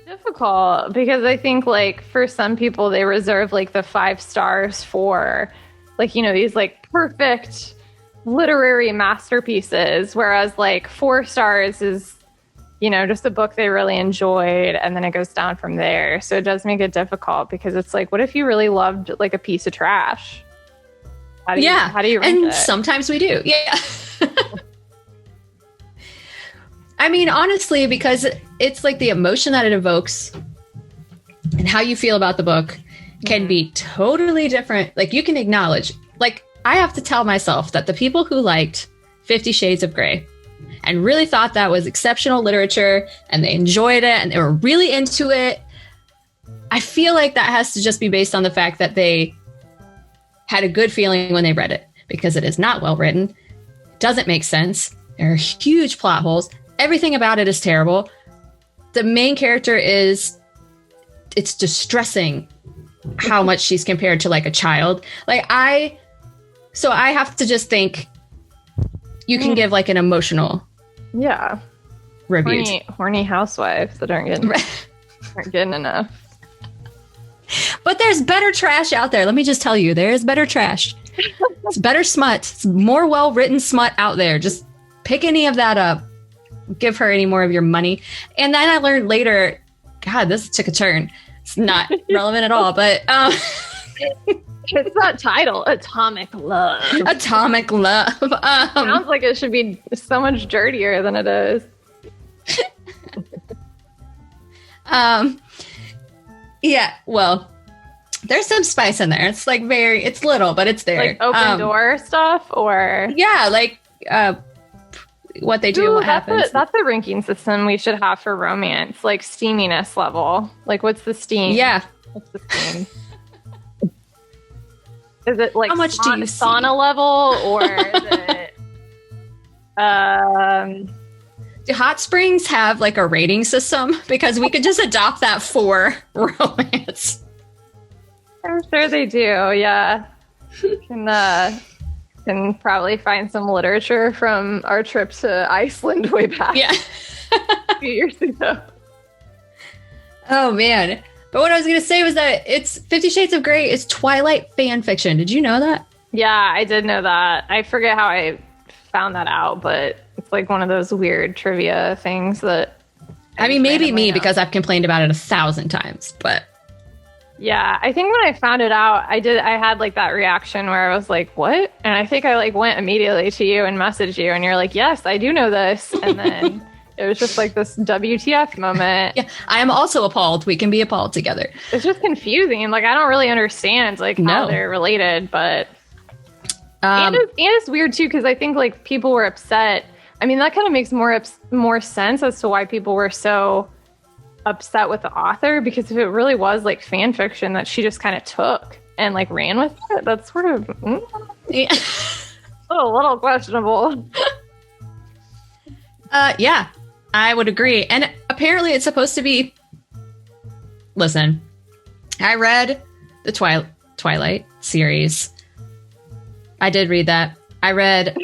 Difficult because I think like for some people they reserve like the 5 stars for like, you know, these like perfect literary masterpieces, whereas like 4 stars is, you know, just a book they really enjoyed and then it goes down from there. So it does make it difficult because it's like, what if you really loved like a piece of trash? How do you rank it? Sometimes we do. Yeah. I mean, honestly, because it's like the emotion that it evokes and how you feel about the book can be totally different. Like you can acknowledge, like I have to tell myself that the people who liked 50 Shades of Grey and really thought that was exceptional literature and they enjoyed it and they were really into it, I feel like that has to just be based on the fact that they had a good feeling when they read it, because it is not well written, doesn't make sense, there are huge plot holes, everything about it is terrible. The main character it's distressing how much she's compared to like a child. Like so I have to just think you can give like an emotional review. Horny housewives that aren't getting enough. But there's better trash out there. Let me just tell you, there is better trash. It's better smut. It's more well-written smut out there. Just pick any of that up. Give her any more of your money. And then I learned later, God, this took a turn. It's not relevant at all, but it's that title, Atomic Love. Atomic Love. Sounds like it should be so much dirtier than it is. Yeah, well, there's some spice in there. It's like it's little, but it's there. Like open door stuff, or like what they do, what happens. That's a ranking system we should have for romance, like steaminess level. Like, what's the steam? Yeah. What's the steam? Is it like how much do you sauna level, or is it do hot springs have like a rating system? Because we could just adopt that for romance. I'm sure they do. Yeah, can probably find some literature from our trip to Iceland way back. Yeah, a few years ago. Oh man! But what I was going to say was that it's 50 Shades of Grey is Twilight fan fiction. Did you know that? Yeah, I did know that. I forget how I found that out, but it's like one of those weird trivia things that... I mean, maybe me, because I've complained about it 1,000 times, but... Yeah, I think when I found it out, I had like that reaction where I was like, what? And I think I like went immediately to you and messaged you, and you're like, yes, I do know this. And then it was just like this WTF moment. Yeah, I am also appalled. We can be appalled together. It's just confusing. Like, I don't really understand like how they're related, but... and it's weird too, because I think like people were upset. I mean, that kind of makes more sense as to why people were so upset with the author, because if it really was like fan fiction that she just kind of took and like ran with it, that's sort of a little questionable. Yeah, I would agree. And apparently it's supposed to be... Listen, I read the Twilight series. I did read that. I read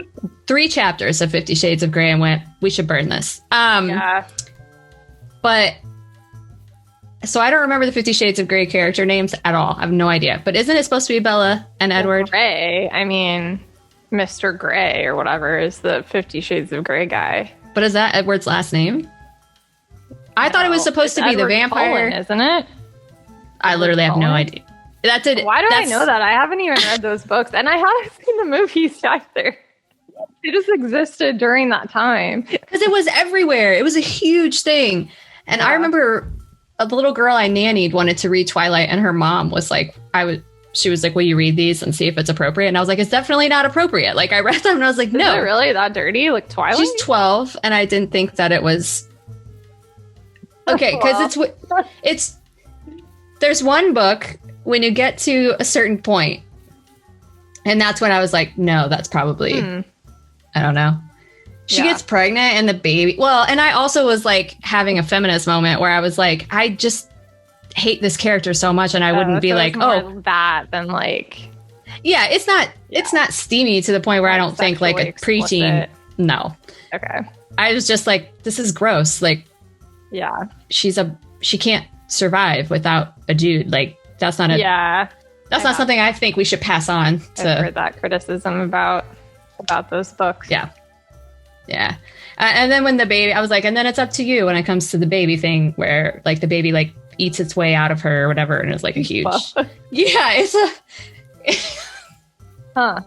3 chapters of 50 Shades of Grey and went, we should burn this. Yeah. But... So I don't remember the 50 Shades of Grey character names at all. I have no idea. But isn't it supposed to be Bella and Edward? Grey. I mean, Mr. Grey or whatever is the 50 Shades of Grey guy. But is that Edward's last name? I thought it was supposed to be Edward the vampire. Cullen, isn't it? I literally have no idea. Why do I know that? I haven't even read those books. And I haven't seen the movies either. They just existed during that time. Because it was everywhere. It was a huge thing. And I remember... the little girl I nannied wanted to read Twilight, and her mom was like, she was like, will you read these and see if it's appropriate? And I was like, it's definitely not appropriate. Like, I read them and I was like, no. Is it really that dirty? Like Twilight? She's 12, and I didn't think that it was... Okay, because it's... There's one book when you get to a certain point, and that's when I was like, no, that's probably... I don't know. She gets pregnant and the baby... Well, and I also was like having a feminist moment where I was like, I just hate this character so much, and I wouldn't be so like, it's more that than like. Yeah, it's not steamy to the point where I don't think like a preteen. No. Okay. I was just like, this is gross. Like, yeah, she can't survive without a dude. Like, that's not not something I think we should pass on to. I've heard that criticism about those books. Yeah. Yeah. And then when the baby, I was like, and then it's up to you when it comes to the baby thing where like the baby like eats its way out of her or whatever. And it's like a huge, yeah, it's a, huh.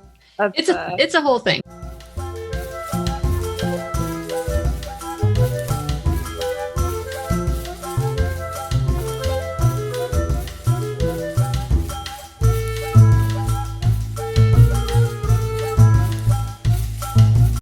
It's a whole thing.